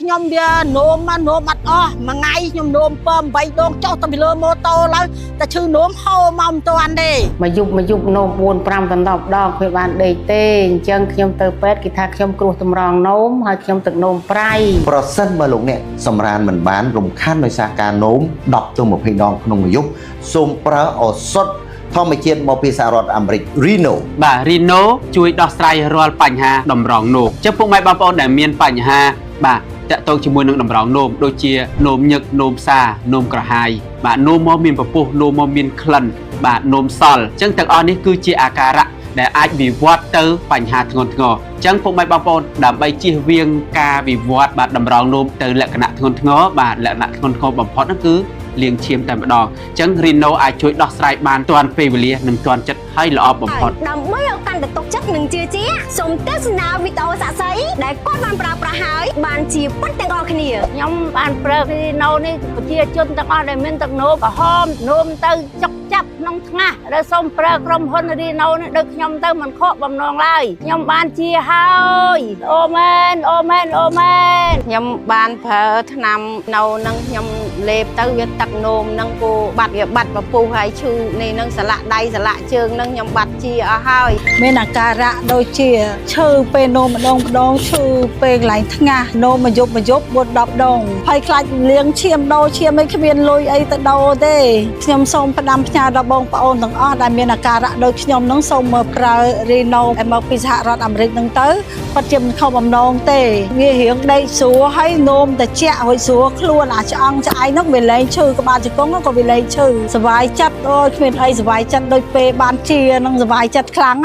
ខ្ញុំវានោមអត់អស់មួយថ្ងៃខ្ញុំនោមពើ8ដងចុះទៅពីលើម៉ូតូឡើងតែឈឺនោមហូរមកមិនទាន់ទេមកយប់នោម4 5ដងគ្មានបានដេកទេអញ្ចឹងខ្ញុំទៅពេទ្យគេថាខ្ញុំគ្រោះតម្រងនោមហើយខ្ញុំទឹកនោមប្រៃប្រសិនបើលោកអ្នកសម្រានមិនបានរំខានដោយសារការនោម10ទៅ20ដងក្នុងមួយយប់សូមប្រើឱសថធម្មជាតិមកពីសហរដ្ឋអាមេរិក Reno បាទ Reno ជួយដោះស្រាយរាល់បញ្ហាតម្រងនោមចឹងពុកម៉ែបងប្អូនដែលមានបញ្ហាបាទតាក់ទងជាមួយនឹងតម្រងនោមដូចជានោមញឹកនោមសានោមក្រហាយបាទនោមមកមានពពុះនោមមកមានក្លិនបាទនោមសល់ចឹងទាំងអស់នេះគឺជាអាការៈដែលអាចវិវត្តទៅបញ្ហាធ្ងន់ធ្ងរចឹងពុកម៉ែបងប្អូនដើម្បីជៀសវាងការវិវត្តបាទតម្រងនោមទៅលក្ខណៈធ្ងន់ធ្ងរបាទលក្ខណៈធ្ងន់ធ្ងរបំផុតនោះគឺលាងឈាមតែម្ដងអញ្ចឹង Reno អាចជួយដោះស្រាយបានទាន់ពេលវេលានិងទាន់ចិត្តហើយល្អបំផុតដើម្បីឲ្យកាន់តែទុកចិត្តនិងជឿជាក់សូមទស្សនាវីដេអូសាក់សីដែលគាត់បានប្រើប្រាស់ហើយបានជាពិតទាំងអស់គ្នាខ្ញុំបានប្រើ Reno នេះប្រជាជនទាំងអស់ដែលមានទឹកនោមក្រហមនោមទៅចុកចាប់ក្នុងថ្ងាសដែលសូមប្រើក្រុមហ៊ុន Reno នេះដូចខ្ញុំទៅមិនខកបំណងឡើយខ្ញុំបានជាហើយអូមែនខ្ញុំបានប្រើថ្នាំនៅនឹងខ្ញុំលេបទៅវាទឹកនោមនឹងគូបាត់វាបាត់ពពុះហើយឈឺនេះនឹងស្លាក់ដៃស្លាក់ជើងនឹងខ្ញុំបាត់ជាអស់ហើយមានអាការៈដូចជាឈឺពេលនោមម្ដងឈឺពេលកន្លែងថ្ងាសនោមមួយយប់4 10ដងហើយខ្លាចលាងឈាមដូរឈាមអីគ្មានលុយអីទៅដូរទេខ្ញុំសូមផ្ដាំផ្ញើដល់បងប្អូនទាំងអស់ដែលមានអាការៈដូចខ្ញុំនឹងសូមមកប្រើ Reno ឲ្យមកពីសហរដ្ឋអាមេរិកនឹងទៅគាត់ជាមិនខុសបំណងទេវារៀងដេកស្រួលហើយនោមត្រជាក់រួចស្រួលខ្លួនអាឆ្អឹងឆ្អែងនោះវាលែងឈឺក្បាលជង្គង់ក៏វាលែងឈឺសុវ័យចិត្តអូយគ្មានអីសុវ័យចិត្តដូចពេលបានជានឹងសុវ័យចិត្តខ្លាំង